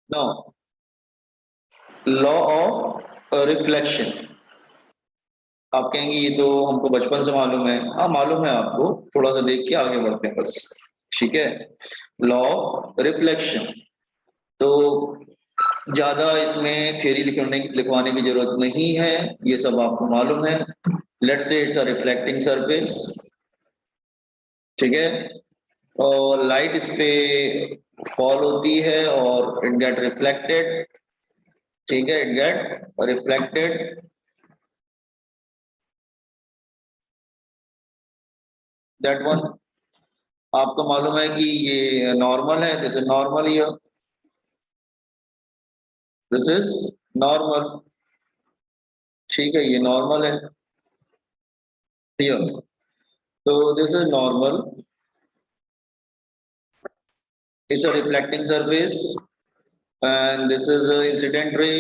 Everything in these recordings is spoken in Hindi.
No, law of reflection. आप कहेंगे ये तो हमको बचपन से मालूम है। हाँ मालूम है आपको, थोड़ा सा देख के आगे बढ़ते हैं बस। ठीक है, लॉ ऑफ रिफ्लेक्शन। तो ज्यादा इसमें थ्योरी लिखवाने की जरूरत नहीं है, ये सब आपको मालूम है। Let's say it's a reflecting surface. ठीक है, और लाइट इस पे फॉल होती है और इट गेट रिफ्लेक्टेड। ठीक है, it get reflected. That one आपको मालूम है कि ये नॉर्मल है, this is normal here, this is normal. ठीक है, ये नॉर्मल है हियर, तो this is normal, it's a reflecting surface and this is a incident ray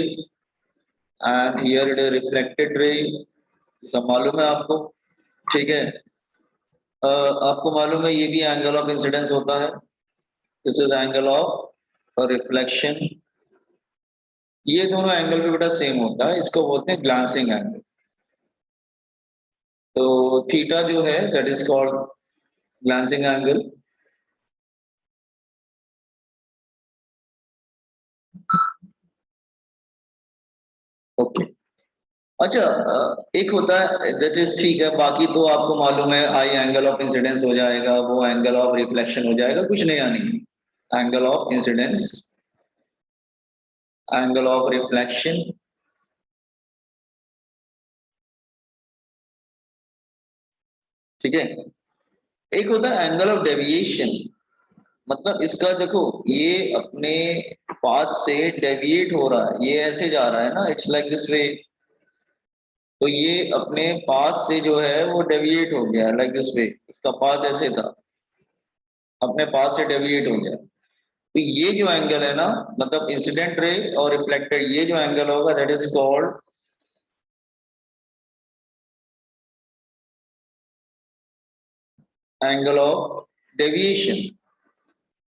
and here it is reflected ray। सब मालूम है आपको। ठीक है, आपको मालूम है ये भी एंगल ऑफ इंसिडेंस होता है, this is angle of reflection. ये दोनों एंगल भी बेटा सेम होता है, इसको बोलते हैं ग्लांसिंग एंगल। तो थीटा जो है that is called glancing angle. Okay, अच्छा एक होता है दैट इज ठीक है, बाकी तो आपको मालूम है आई एंगल ऑफ इंसिडेंस हो जाएगा, वो एंगल ऑफ रिफ्लेक्शन हो जाएगा, कुछ नया नहीं। Angle of incidence, angle of reflection. ठीक है, एक होता है एंगल ऑफ डेविएशन। मतलब इसका देखो, ये अपने पाथ से डेविएट हो रहा है, ये ऐसे जा रहा है ना, इट्स लाइक दिस वे। तो ये अपने पाथ से जो है वो डेविएट हो गया लाइक दिस वे, इसका पाथ ऐसे था, अपने पाथ से डेविएट हो गया। तो ये जो एंगल है ना, मतलब इंसिडेंट रे और रिफ्लेक्टेड, ये जो एंगल होगा that is called angle of deviation.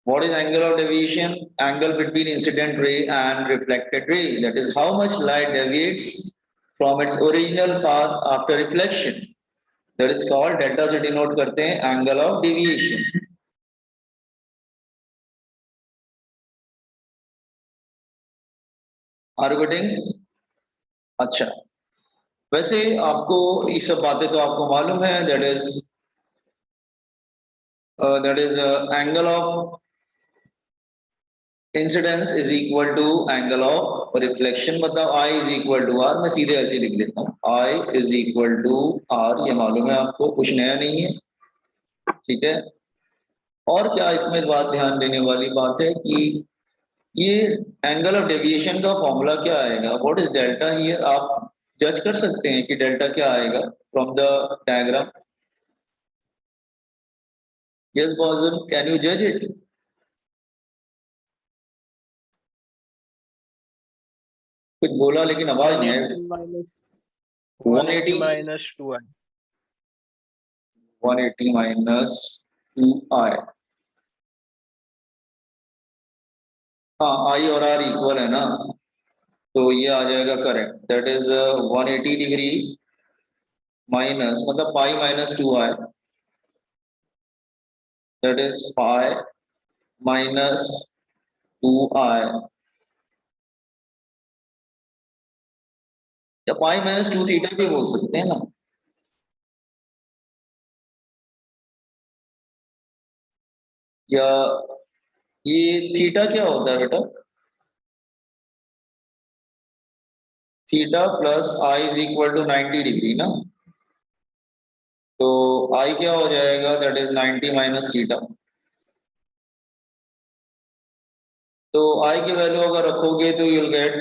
What is angle of deviation? Angle between incident ray and reflected ray. That is how much light deviates from its original path after reflection. That is called delta से denote करते हैं angle of deviation. Are you getting? अच्छा, वैसे आपको ये सब बातें तो आपको मालूम है, that is angle of incidence is equal to angle of reflection. मतलब i is equal to r, मैं सीधे ऐसे लिख लेता हूँ, i is equal to r, ये मालूम है आपको, कुछ नया नहीं है। ठीक है, और क्या इसमें बात ध्यान देने वाली बात है कि ये एंगल ऑफ डेविएशन का फॉर्मूला क्या आएगा, व्हाट इज डेल्टा हियर। आप जज कर सकते हैं कि डेल्टा क्या आएगा फ्रॉम द डायग्राम। यस बॉजन, कैन यू जज इट? कुछ बोला लेकिन आवाज नहीं आई। 180 माइनस 2i। 180 minus 2i। हाँ, आई और आर इक्वल है ना, तो ये आ जाएगा correct. That is 180 degree minus, मतलब pi minus 2i, that is pi minus 2i, या पाई माइनस 2 थीटा भी बोल सकते हैं ना। या ये थीटा क्या होता है बेटा? Theta plus i is equal to 90 degree ना, तो आई क्या हो जाएगा, दैट इज 90 माइनस थीटा। तो आई की वैल्यू अगर रखोगे तो यूल गेट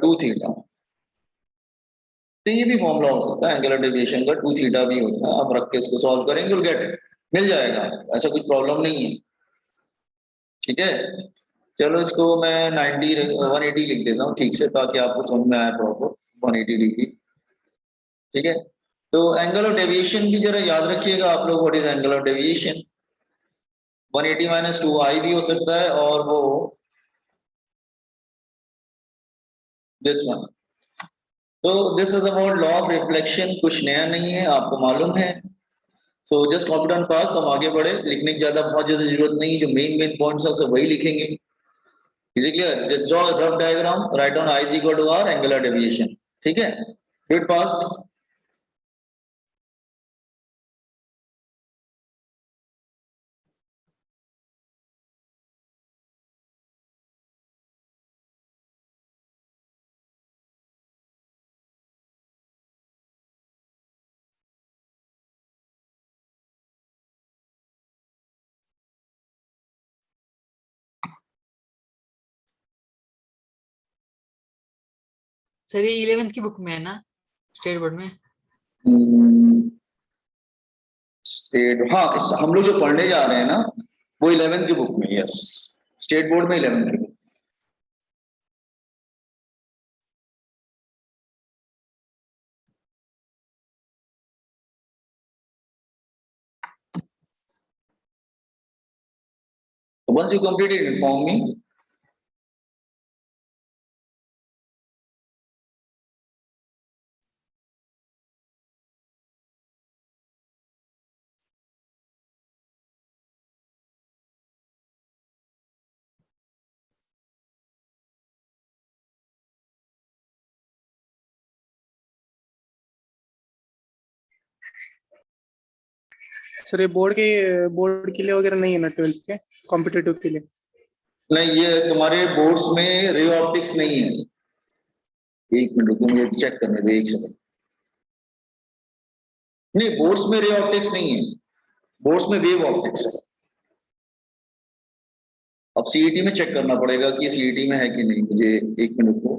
2 थीटा। तो ये भी फॉर्मूला हो सकता है एंगुलर डेविएशन का, 2 थीटा भी होता है। आप रख के इसको सॉल्व करेंगे, यूल गेट इट, मिल जाएगा, ऐसा कुछ प्रॉब्लम नहीं है। ठीक है, चलो इसको मैं 90 180 लिख देता हूँ ठीक से, ताकि आपको समझ में आए प्रॉपर 180 डिग्री। ठीक है, तो एंगल ऑफ डेविएशन भी जरा याद रखिएगा आप लोग, what is angle of deviation. 180 minus 2i भी हो सकता है, और वो दिस वन। तो this is about law of reflection, कुछ नया नहीं है, आपको मालूम है। सो जस्ट कॉपी डाउन पास, हम आगे बढ़े, लिखने की बहुत ज्यादा जरूरत नहीं, जो मेन पॉइंट्स है सब वही लिखेंगे। Is it clear? Just draw rough diagram, write down i is equal to r angular deviation, ठीक है, डू इट फास्ट। सर ये 11th की बुक में है ना, स्टेट बोर्ड में? स्टेट, हाँ, हम लोग जो पढ़ने जा रहे हैं ना वो 11th की बुक में, यस, स्टेट बोर्ड में 11th की book. Once you complete it, inform me. Sir ये बोर्ड के लिए वगैरह नहीं है ना, 12th के कॉम्पिटिटिव के लिए? नहीं, ये तुम्हारे बोर्ड्स में रे ऑप्टिक्स नहीं है। एक मिनट रुको, मुझे चेक करने दे, एक सेकंड। नहीं, बोर्ड्स में रे ऑप्टिक्स नहीं है, बोर्ड्स में वेव ऑप्टिक्स है। अब सीईटी में चेक करना पड़ेगा कि सीईटी में है कि नहीं, मुझे एक मिनट को।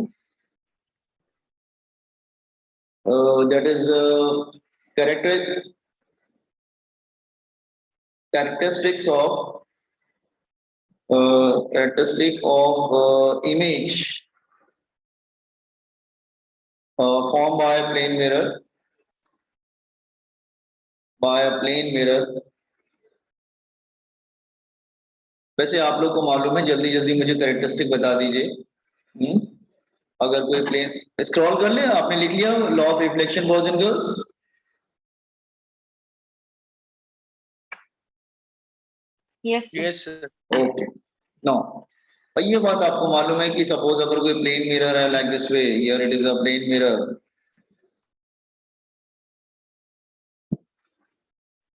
That is characteristics of image formed by a plane mirror। वैसे आप लोग को मालूम है, जल्दी जल्दी मुझे कैरेक्टरिस्टिक बता दीजिए। अगर कोई प्लेन, स्क्रॉल कर ले, आपने लिख लिया law of reflection boys and girls? Yes sir. Okay, no. ये बात आपको मालूम है कि सपोज अगर कोई प्लेन मिरर है like this way, here it is a plane mirror,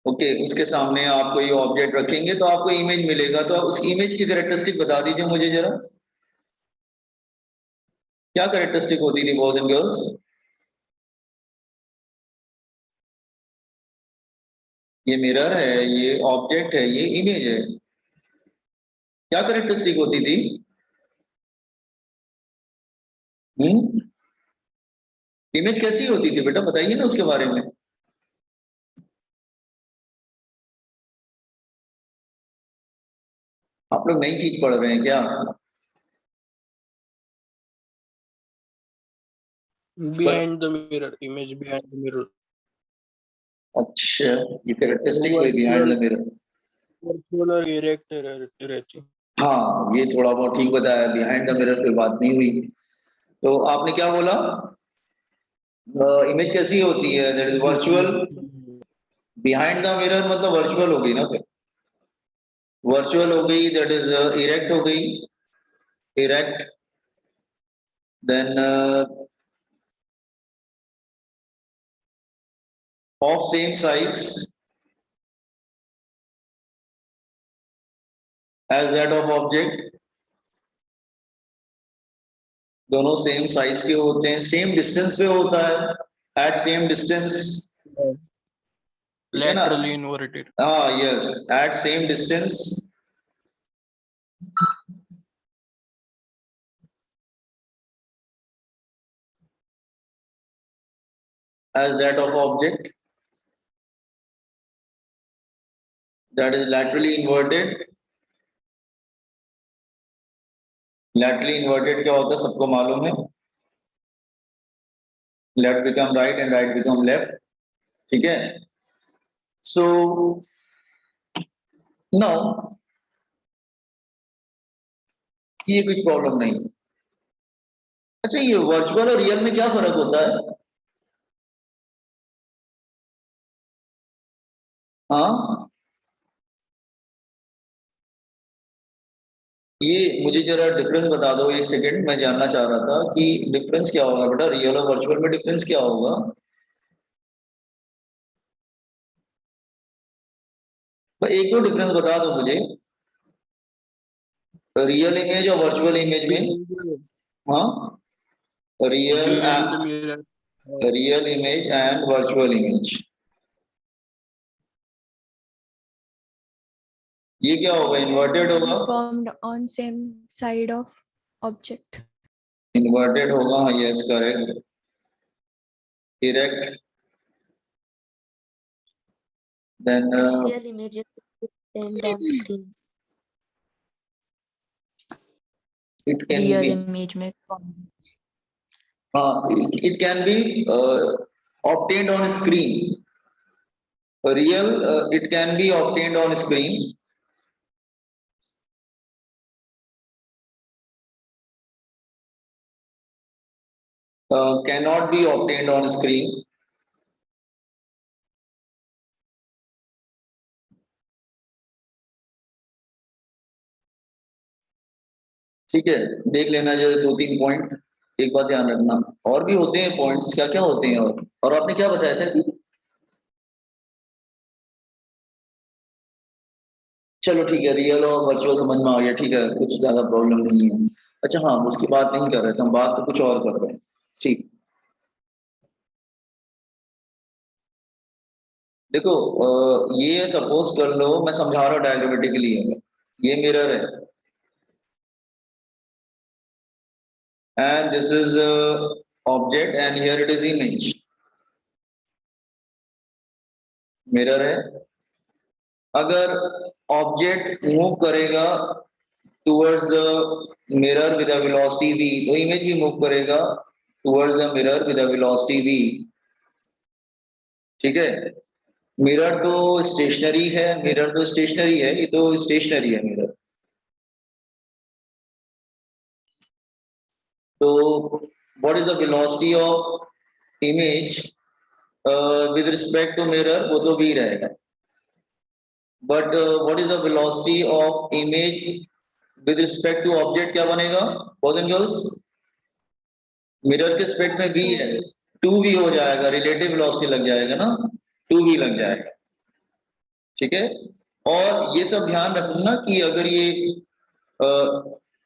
okay, उसके सामने आप कोई ऑब्जेक्ट रखेंगे तो आपको इमेज मिलेगा, तो उस इमेज की कैरेक्टरिस्टिक बता दीजिए मुझे जरा, क्या कैरेक्टरिस्टिक होती थी बॉयज एंड गर्ल्स? ये मिरर है, ये ऑब्जेक्ट है, ये इमेज है, क्या कैरेक्टरिस्टिक होती थी? इमेज कैसी होती थी बेटा, बताइए ना उसके बारे में। आप लोग नई चीज पढ़ रहे हैं क्या? Behind the mirror, image behind the mirror. अच्छा, ये कैरेक्टरिस्टिक कोई बिहाइंड द मिरर। वर्चुअल और इरेक्ट रहती। हाँ, ये थोड़ा बहुत ठीक बताया, बिहाइंड द मिरर पे बात नहीं हुई। तो आपने क्या बोला, इमेज कैसी होती है? That is virtual. Behind the mirror मतलब वर्चुअल हो गई ना, फिर वर्चुअल हो गई, दैट इज इरेक्ट हो गई, erect, then of same size as that of object, दोनों सेम साइज के होते हैं, सेम डिस्टेंस पे होता है, एट सेम डिस्टेंस, है ना? Laterally inverted. हाँ, yes, at same distance as that of object, that is laterally inverted। laterally inverted क्या होता है सबको मालूम है, left become right and right become left, ठीक है। so now ये कुछ प्रॉब्लम नहीं है, अच्छा, ये वर्चुअल और रियल में क्या फर्क होता है? हाँ, ये मुझे जरा डिफरेंस बता दो, एक सेकंड, मैं जानना चाह रहा था कि डिफरेंस क्या होगा बेटा, रियल और वर्चुअल में डिफरेंस क्या होगा? तो एक दो डिफरेंस बता दो मुझे, रियल इमेज और वर्चुअल इमेज में। हाँ, real blend mirror real image and virtual image, ये क्या होगा? इन्वर्टेड होगा? transformed on same side of object. Inverted होगा, yes correct. Erect, then Real images stand on screen. It can Real be, image में it can be obtained on screen. Real, it can be obtained on screen. Cannot be obtained on screen. ठीक है, देख लेना जो दो तीन पॉइंट, एक बात ध्यान रखना, और भी होते हैं पॉइंट्स, क्या क्या होते हैं? और आपने क्या बताया था? चलो ठीक है, रियल और वर्चुअल समझ में आ गया, ठीक है, कुछ ज्यादा प्रॉब्लम नहीं है। अच्छा हाँ, उसकी बात नहीं कर रहे थे हम, बात तो कुछ और कर रहे हैं। ठीक, देखो, ये सपोज कर लो, मैं समझा रहा हूँ डायग्रामेटिकली, ये मिरर है and this is object and here it is image, mirror है। अगर ऑब्जेक्ट मूव करेगा towards the mirror with a velocity v, तो इमेज भी मूव करेगा towards the mirror with a velocity v। ठीक है, मिरर तो स्टेशनरी है, मिरर तो स्टेशनरी है, ये तो स्टेशनरी है मिरर। तो what is the velocity of image with respect to mirror, वो तो v रहेगा। But what is the velocity of image with respect to object, क्या बनेगा बॉयज एंड गर्ल्स? मिरर के रिस्पेक्ट में v है, 2v हो जाएगा, रिलेटिव वेलोसिटी लग जाएगा ना, 2v लग जाएगा। ठीक है, और ये सब ध्यान रखना कि अगर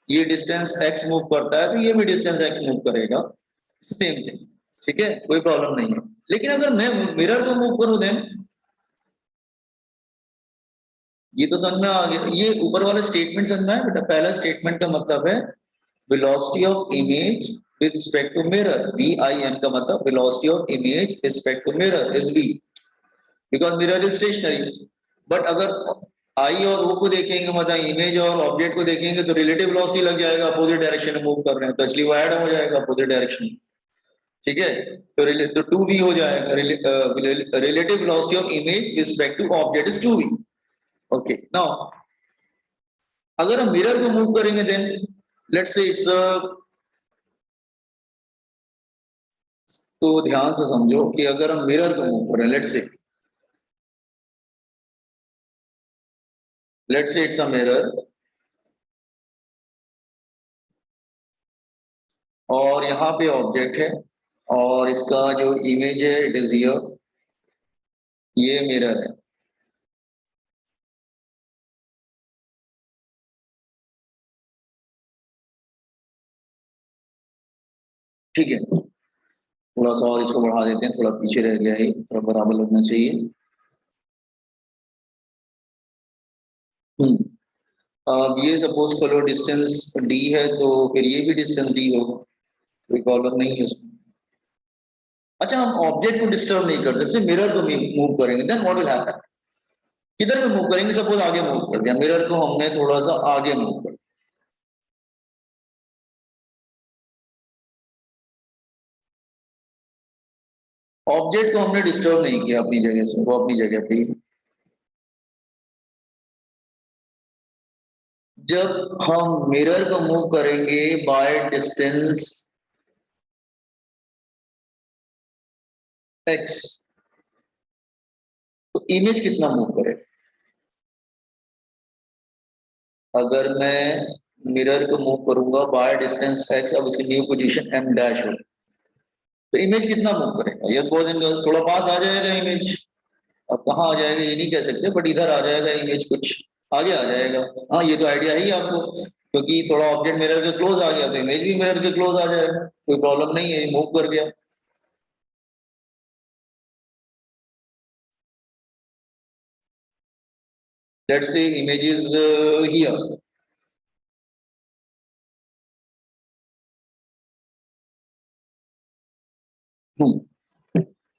ये डिस्टेंस x मूव करता है तो ये भी डिस्टेंस x मूव करेगा, सेम थिंग। ठीक है, कोई प्रॉब्लम नहीं है। लेकिन अगर मैं मिरर को मूव करूं देन, ये तो समझ में आ गया, ये ऊपर वाला स्टेटमेंट समझ में आया बेटा? पहला स्टेटमेंट का मतलब है velocity of image with respect to mirror, VIM का मतलब velocity of image respect to mirror is v, because mirror is stationary. But अगर आई और ओ को देखेंगे, मतलब इमेज और ऑब्जेक्ट को देखेंगे, तो रिलेटिव वेलोसिटी लग जाएगा, अपोजिट डायरेक्शन में मूव कर रहे हैं, तो इसलिए वो ऐड हो जाएगा अपोजिट डायरेक्शन में। ठीक है, तो 2v हो जाएगा, relative velocity of image respect to object is 2v। Okay, now अगर हम मिरर को मूव करेंगे देन लेट्स से इट्स, तो ध्यान से समझो कि अगर हम मिरर को मूव करें, let's say it's a mirror, और यहाँ पे ऑब्जेक्ट है और इसका जो इमेज है इट इज हियर, ये मिरर है। ठीक है, थोड़ा सा और इसको बढ़ा देते हैं, थोड़ा पीछे रह गया है, थोड़ा बराबर लगना चाहिए। अब ये सपोज करो डिस्टेंस d है, तो फिर ये भी डिस्टेंस d होगा, कोई प्रॉब्लम नहीं है उसमें। अच्छा, हम ऑब्जेक्ट को डिस्टर्ब नहीं करते, सिर्फ मिरर को मूव करेंगे, देन व्हाट विल हैपन? किधर में मूव करेंगे? सपोज आगे मूव कर दिया मिरर को, हमने थोड़ा सा आगे मूव कर, ऑब्जेक्ट को हमने डिस्टर्ब नहीं किया अपनी जगह से, वो अपनी जगह पे ही है। जब हम मिरर को मूव करेंगे बाय डिस्टेंस एक्स, तो इमेज कितना मूव करे? अगर मैं मिरर को मूव करूंगा बाय डिस्टेंस एक्स, अब उसकी न्यू पोजीशन एम डैश हो, तो इमेज कितना मूव करेगा? ये बॉयज एंड गर्ल्स, थोड़ा पास आ जाएगा इमेज। अब कहाँ आ जाएगा ये नहीं कह सकते, बट इधर आ जाएगा इमेज, कुछ आगे आ जाएगा। हाँ, ये तो आइडिया ही है आपको, क्योंकि थोड़ा ऑब्जेक्ट मिरर के क्लोज आ गया तो इमेज भी मिरर के क्लोज आ जाएगा, कोई प्रॉब्लम नहीं है, मूव कर गया। Let's say image is here,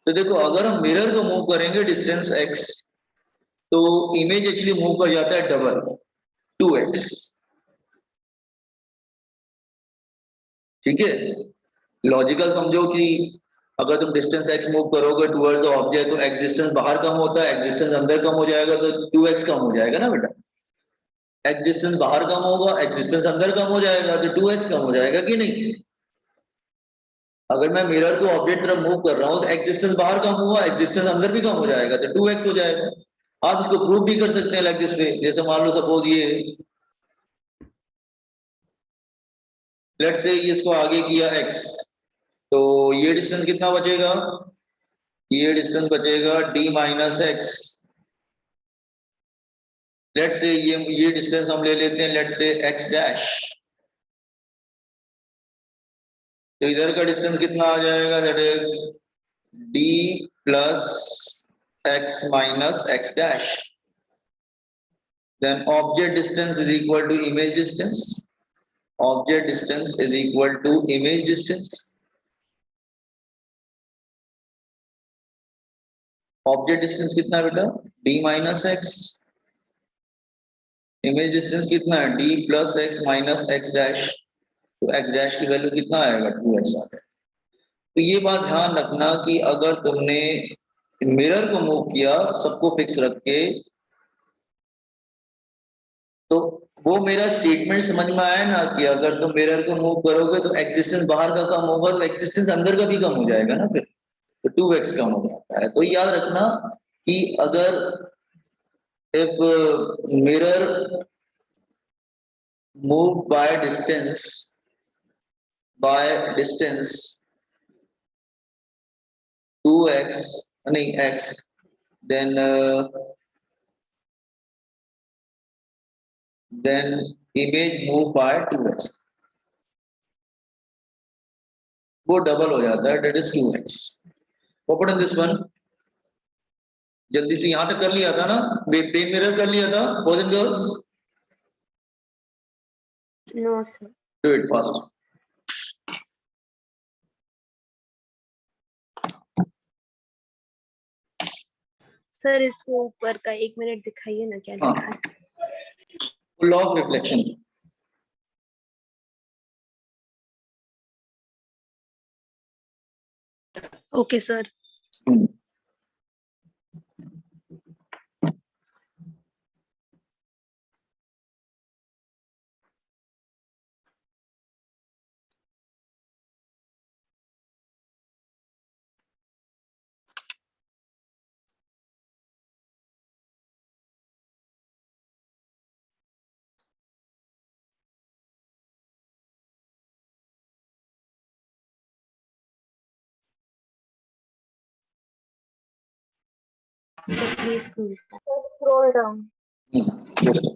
तो देखो अगर हम मिरर को मूव करेंगे डिस्टेंस x, तो इमेज एक्चुअली मूव कर जाता है डबल, 2x। ठीक है, लॉजिकल समझो कि अगर तुम डिस्टेंस x मूव करोगे टुवर्ड्स द ऑब्जेक्ट, तो x डिस्टेंस बाहर कम होता है, x डिस्टेंस अंदर कम हो जाएगा, तो 2x कम हो जाएगा ना बेटा। x डिस्टेंस बाहर कम होगा, x डिस्टेंस अंदर कम हो जाएगा, तो 2x कम हो जाएगा कि नहीं? अगर मैं मिरर को ऑब्जेक्ट तरफ मूव कर रहा हूं तो x डिस्टेंस बाहर कम हुआ, x डिस्टेंस अंदर भी कम हो जाएगा, तो 2x हो जाएगा। आप इसको प्रूव भी कर सकते हैं लाइक दिस वे, जैसे मान लो सपोज ये, लेट्स से इसको आगे किया x, तो ये डिस्टेंस कितना बचेगा? ये डिस्टेंस बचेगा d minus x. Let's say ये डिस्टेंस हम ले लेते हैं, लेट्स से x डैश, तो इधर का डिस्टेंस कितना आ जाएगा? That is d plus x minus x dash. Then object distance is equal to image distance. Object distance is equal to image distance. Object distance कितना है बेटा? d minus x. Image distance कितना है? d plus x minus x dash. तो x डैश की वैल्यू कितना आएगा? 2x आ जाएगा। तो ये बात ध्यान रखना कि अगर तुमने मिरर को मूव किया सबको फिक्स रख के, तो वो मेरा स्टेटमेंट समझ में आया ना कि अगर तुम मिरर को मूव करोगे तो एक्सिस्टेंस बाहर का कम होगा, तो एक्सिस्टेंस अंदर का भी कम हो जाएगा ना, फिर तो 2x कम हो जाता है। तो याद रखना कि अगर if mirror move by distance 2x, नहीं x, then image move by 2x, वो डबल हो जाता है, that is 2x। open in this one, जल्दी से यहां तक कर लिया था ना, प्लेन मिरर कर लिया था boys and girls? No, sir. Do it fast. Sir इसको ऊपर का 1 मिनट दिखाइए ना क्या हाँ, लिखा है। Law of reflection. Okay sir. So please scroll. Scroll down. Just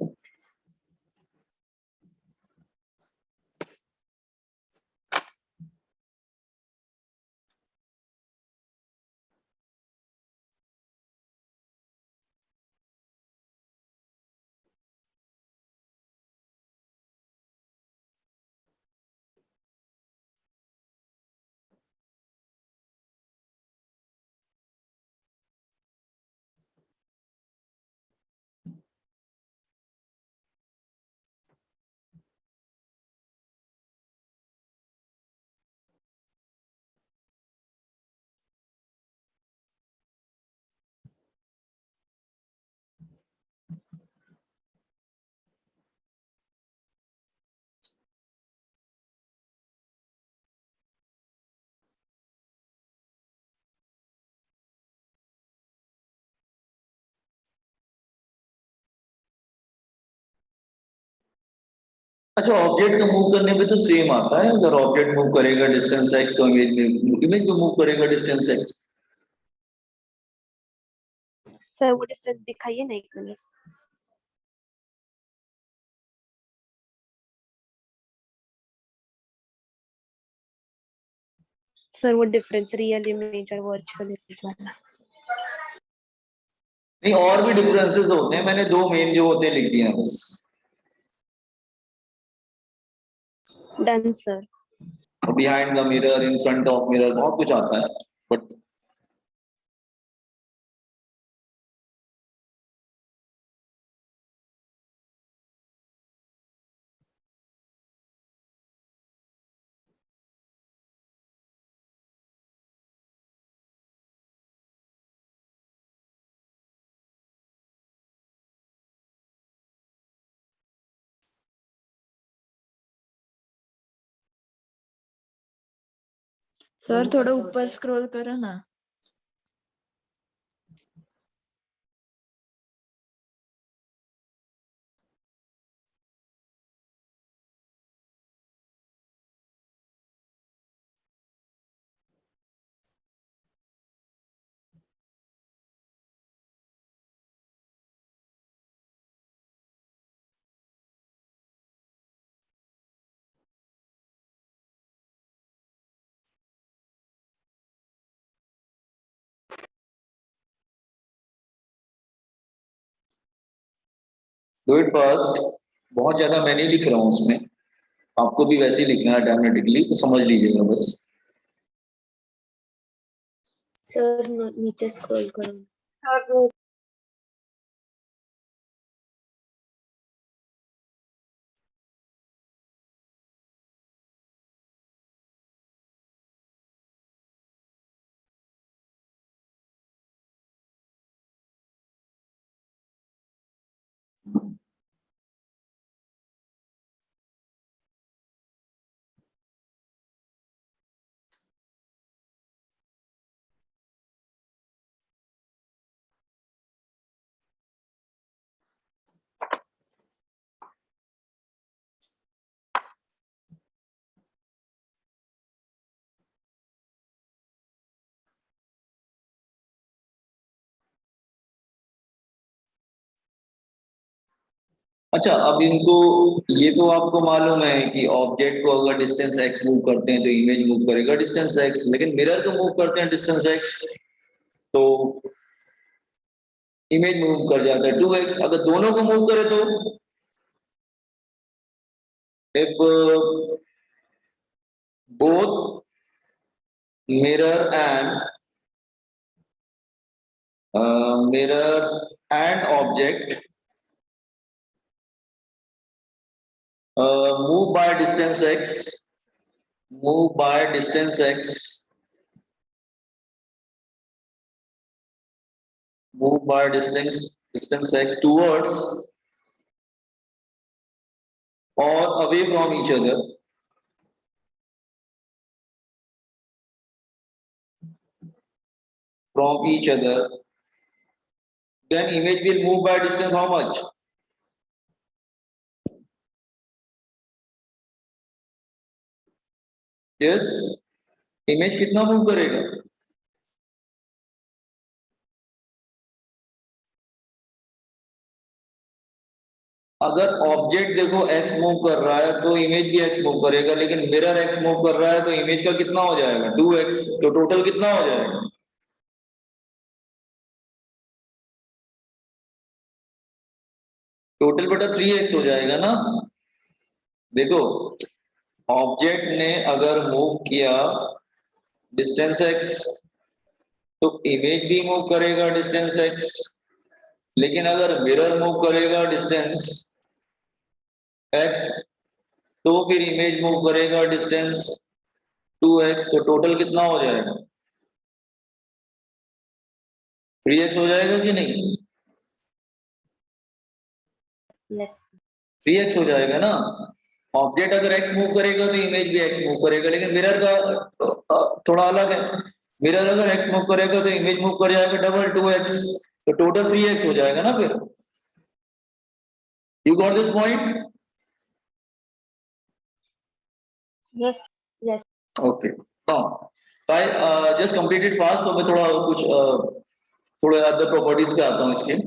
अच्छा, ऑब्जेक्ट का मूव करने पे तो सेम आता है, अगर ऑब्जेक्ट मूव करेगा डिस्टेंस x तो इमेज को मूव करेगा डिस्टेंस x। सर वो डिफरेंस दिखाइए ना एक मिनट। सर वो डिफरेंस रियल इमेज और वर्चुअल इमेज वाला। नहीं, और भी डिफरेंसेस होते हैं, मैंने दो मेन जो होते हैं लिख दिए हैं बस। Done sir. Behind the mirror, in front of mirror, बहुत कुछ आता है, बट सर थोड़ा ऊपर स्क्रॉल करो ना। Do it fast. बहुत ज्यादा मैं नहीं लिख रहा हूँ उसमें, आपको भी वैसे ही लिखना है ऑटोमेटिकली, तो समझ लीजिएगा बस। सर नीचे स्क्रॉल करो। सर अच्छा, अब इनको, ये तो आपको मालूम है कि ऑब्जेक्ट को अगर डिस्टेंस x मूव करते हैं तो इमेज मूव करेगा डिस्टेंस x, लेकिन मिरर को मूव करते हैं डिस्टेंस x तो इमेज मूव कर जाता है 2x। अगर दोनों को मूव करे तो if both mirror and object move by distance x, move by distance x, move by distance x towards or away from each other, from each other, then image will move by distance how much? Yes, image कितना मूव करेगा? अगर ऑब्जेक्ट देखो x मूव कर रहा है तो इमेज भी x मूव करेगा, लेकिन मिरर x मूव कर रहा है तो इमेज का कितना हो जाएगा 2x, तो टोटल कितना हो जाएगा? टोटल बेटा 3x हो जाएगा ना। देखो, ऑब्जेक्ट ने अगर मूव किया डिस्टेंस x तो इमेज भी मूव करेगा डिस्टेंस x, लेकिन अगर मिरर मूव करेगा डिस्टेंस x तो फिर इमेज मूव करेगा डिस्टेंस 2x, तो टोटल कितना हो जाएगा? 3x हो जाएगा कि नहीं? यस 3x हो जाएगा ना। ऑब्जेक्ट अगर x मूव करेगा तो इमेज भी x मूव करेगा, लेकिन मिरर का थोड़ा अलग है। मिरर अगर x मूव करेगा तो इमेज मूव कर जाएगा डबल 2x, तो टोटल 3x हो जाएगा ना फिर। You got this point? Yes. Yes. Okay now I just completed fast, तो मैं थोड़ा कुछ थोड़े अदर प्रॉपर्टीज पे आता हूँ इसके।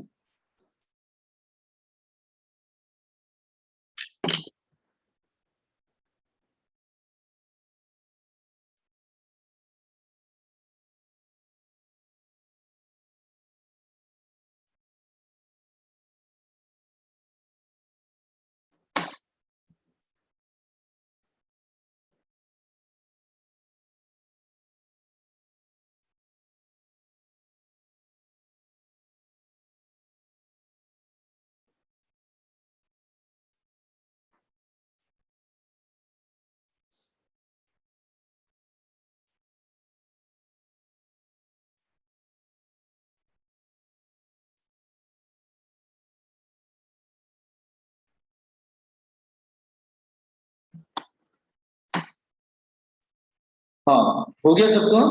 हाँ, हो गया सबका?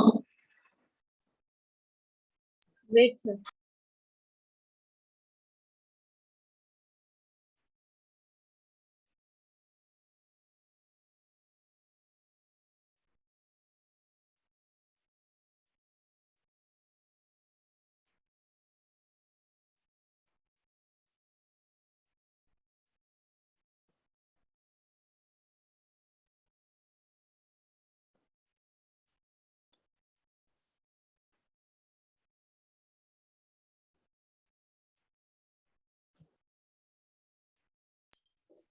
Wait, sir.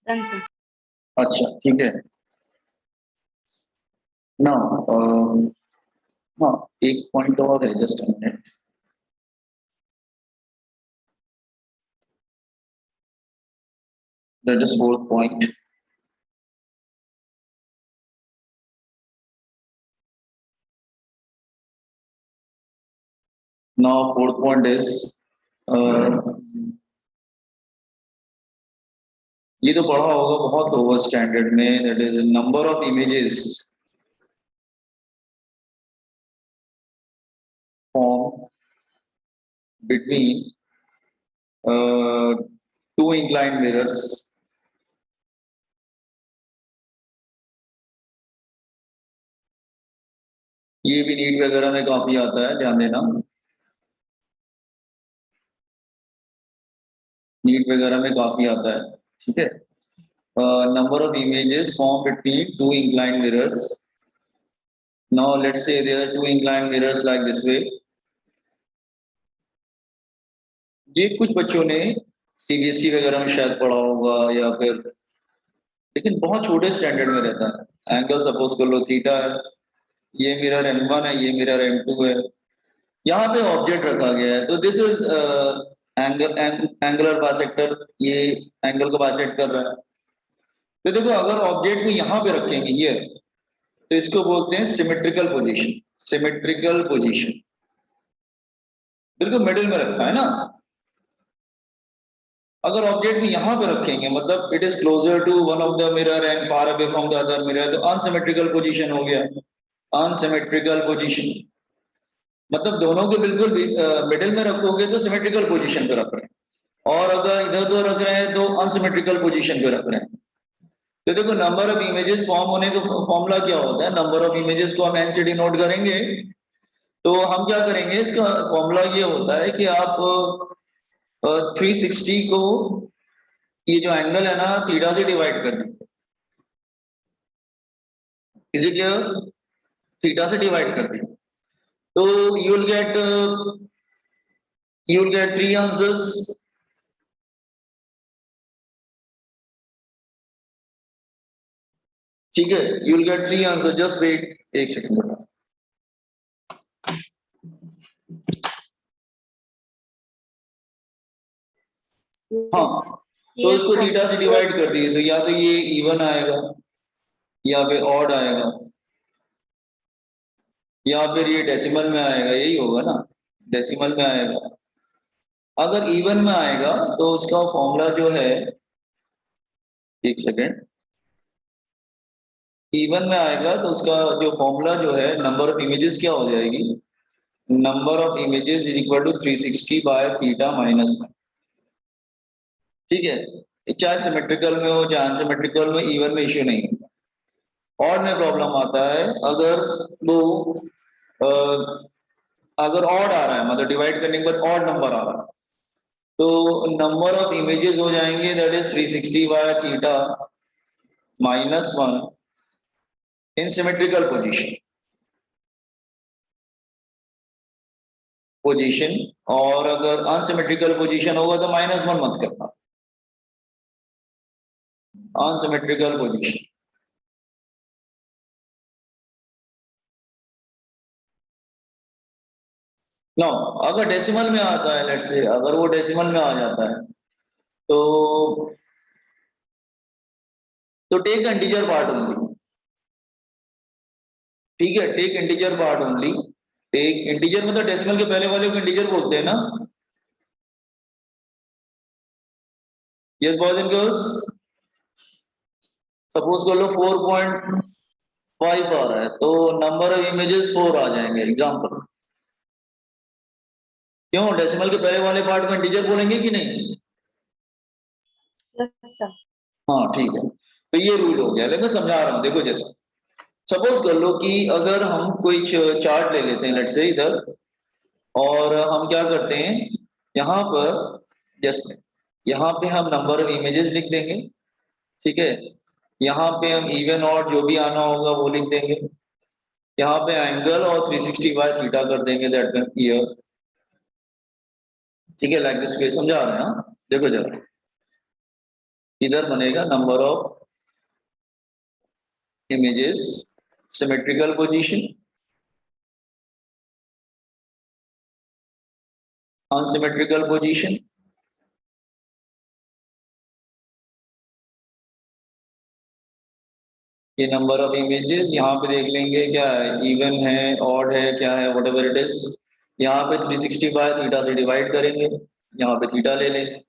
Done, sir. अच्छा ठीक है। नाउ हाँ, एक पॉइंट और है, just a minute. That is fourth point. Now fourth point is ये तो पढ़ा होगा बहुत लोअर स्टैंडर्ड में, that is number of images formed between two inclined mirrors ये भी नीट वगैरह में काफी आता है, ध्यान देना। नीट वगैरह में काफी आता है, ठीक है। Number of images form between two inclined mirrors. Now let's say there are two inclined mirrors like this way. ये कुछ बच्चों ने सीबीएसई वगैरह में शायद पढ़ा होगा या फिर, लेकिन बहुत छोटे स्टैंडर्ड में रहता है। एंगल सपोज कर लो थीटा है, ये मिरर M1 है, ये मिरर M2 है, यहाँ पे ऑब्जेक्ट रखा गया है, तो दिस इज एंगुलर बाइसेक्टर, ये एंगल को बाइसेक्ट कर रहा है। तो देखो अगर ऑब्जेक्ट को यहाँ पे रखेंगे ये, तो इसको बोलते हैं सिमेट्रिकल पोजीशन। सिमेट्रिकल पोजीशन बिल्कुल मिडिल में रखा है ना। अगर ऑब्जेक्ट को यहाँ पे रखेंगे मतलब it is closer to one of the mirror and far away from the other mirror, तो अनसिमेट्रिकल पोजीशन हो गया। अनसिमेट्रिकल पोजीशन मतलब दोनों के बिल्कुल मिडिल में रखोगे तो सिमेट्रिकल पोजीशन पे रख रहे हैं, और अगर इधर उधर रख रहे हैं तो अनसिमेट्रिकल पोजीशन पे रख रहे हैं। तो देखो नंबर ऑफ इमेजेस फॉर्म होने का फॉर्मूला क्या होता है, नंबर ऑफ इमेजेस को हम एन से डिनोट करेंगे, तो हम क्या करेंगे, इसका फॉर्मूला ये होता है कि आप 360 को ये जो एंगल है ना थीटा से डिवाइड कर देंगे। Is it clear? थीटा से डिवाइड कर देंगे तो यू विल गेट 3 आंसर्स। ठीक है, you will get 3 answer, just wait एक सेकंड बेटा। हाँ, तो Yes, इसको sir. थीटा से डिवाइड कर दिए तो या तो ये इवन आएगा या फिर ऑड आएगा या फिर ये डेसिमल में आएगा, यही होगा ना, डेसिमल में आएगा। अगर इवन में आएगा तो उसका फॉर्मूला जो है, एक सेकेंड, इवन में आएगा तो उसका जो फॉर्मूला जो है नंबर ऑफ इमेजेस क्या हो जाएगी, number of images is equal to 360 by theta minus 1। ठीक है, चाहे सिमेट्रिकल में हो चाहे अनसिमेट्रिकल में, इवन में इश्यू नहीं है। ऑड में प्रॉब्लम आता है अगर वो अगर ऑड आ रहा है, मतलब डिवाइड करने के बाद ऑड नंबर आ रहा है, तो नंबर ऑफ इमेजेस हो जाएंगे that is 360 by theta -1 in symmetrical position, और अगर अनसिमेट्रिकल पोजीशन होगा तो -1 मत करना, अनसिमेट्रिकल पोजीशन। नो, अगर डेसिमल में आता है, लेट्स से अगर वो डेसिमल में आ जाता है तो टेक इंटीजर पार्ट ओनली, ठीक है, take integer part only. Take integer मतलब डेसिमल के पहले वाले को इंटीजर बोलते हैं ना, yes boys and girls. Suppose कर लो 4.5 आ रहा है तो नंबर ऑफ इमेजेस 4 आ जाएंगे, एग्जांपल। क्यों, डेसिमल के पहले वाले पार्ट को इंटीजर बोलेंगे कि नहीं? Yes, sir. हाँ ठीक है, तो ये रूल हो गया। लेकिन मैं समझा रहा हूँ, देखो जैसे सपोज कर लो कि अगर हम कोई चार्ट ले लेते हैं लेट्स से इधर, और हम क्या करते हैं यहाँ पर, जस्ट यहाँ पे हम नंबर ऑफ इमेजेस लिख देंगे, ठीक है, यहाँ पे हम इवन और जो भी आना होगा वो लिख देंगे, यहाँ पे एंगल और 360 बाय थीटा कर देंगे, दैट मीन ईयर, ठीक है, लाइक दिस वे। समझा रहे हैं? हाँ देखो जरा, इधर बनेगा number of images, symmetrical position, unsymmetrical position, ये नंबर ऑफ इमेजेस यहाँ पे देख लेंगे क्या है, इवन है, ऑड है, क्या है, व्हाटएवर इट इज। यहाँ पे 360 बाय थीटा से डिवाइड करेंगे, यहाँ पे थीटा ले लेंगे।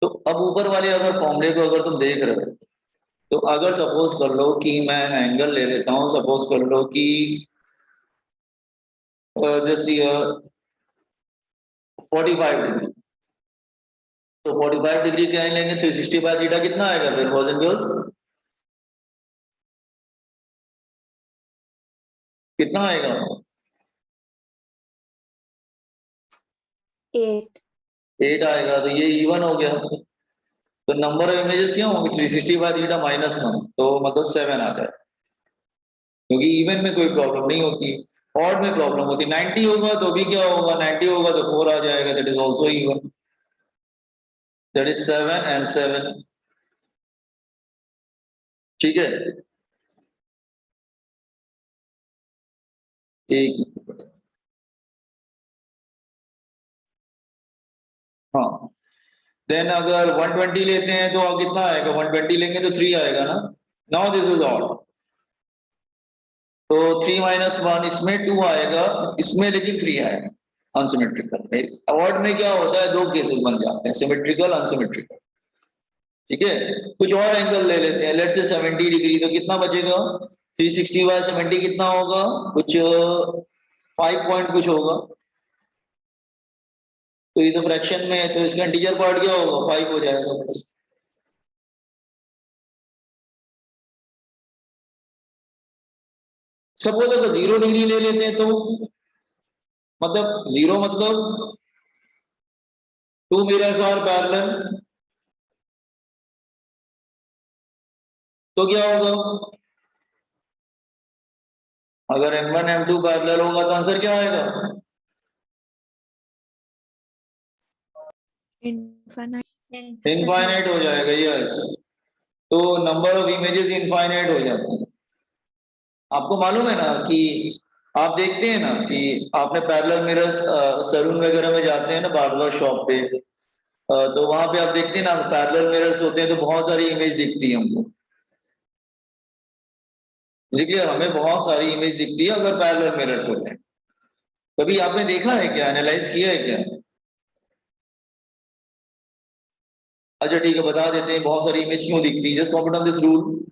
तो अब ऊपर वाले अगर फॉर्मूले को अगर तुम देख रहे हो, तो अगर सपोज कर लो कि मैं एंगल ले लेता हूँ, सपोज कर लो कि जैसे 45 डिग्री, तो 45 डिग्री क्या लेंगे, 360 बाय थीटा कितना आएगा फिर बॉयज एंड गर्ल्स, कितना आएगा? 8. 8 आएगा, तो ये इवन हो गया। तो नंबर ऑफ इमेजेस क्या होंगे, 360 बाय थीटा -1, तो मतलब 7 आ जाए, क्योंकि इवन में कोई प्रॉब्लम नहीं होती, ऑड में प्रॉब्लम होती। 90 होगा तो भी क्या होगा, 90 होगा तो 4 आ जाएगा, that is also even, that is 7 and 7, ठीक है। एक, हाँ, देन अगर 120 लेते हैं तो कितना आएगा, 120 लेंगे तो 3 आएगा ना। नाउ दिस इज ऑड, तो 3 - 1, इसमें 2 आएगा, इसमें लेकिन 3 आएगा, अनसिमेट्रिकल। ऑड में क्या होता है, दो केसेस बन जाते हैं, सिमेट्रिकल अनसिमेट्रिकल, ठीक है। कुछ और एंगल ले लेते हैं, लेट्स से 70 डिग्री, तो कितना बचेगा, 360 बाय 70 कितना होगा, कुछ 5 पॉइंट कुछ होगा, तो ये तो फ्रैक्शन में है, तो इसका इंटीजर पार्ट क्या होगा, 5 हो जाएगा बस। सपोज अगर 0 डिग्री ले लेते हैं तो मतलब 0 मतलब 2 मिरर्स आर पैरेलल, तो क्या होगा, अगर M1 M2 पैरेलल होगा तो आंसर क्या आएगा, infinite इनफाइनाइट हो जाएगा, यस। तो नंबर ऑफ इमेजेस इनफाइनाइट हो जाते हैं। आपको मालूम है ना कि आप देखते हैं ना कि आपने पैरेलल मिरर्स सैलून वगैरह में जाते हैं ना, बार्बर शॉप पे, तो वहां पे आप देखते हैं ना पैरेलल मिरर्स होते हैं, तो बहुत सारी इमेज दिखती है हमको, इसलिए हमें बहुत सारी इमेज दिखती है अगर पैरेलल मिरर्स होते हैं। कभी आपने देखा है क्या, एनालाइज किया है क्या? अच्छा ठीक है, बता देते हैं बहुत सारी इमेज क्यों दिखती है, just comment on this rule.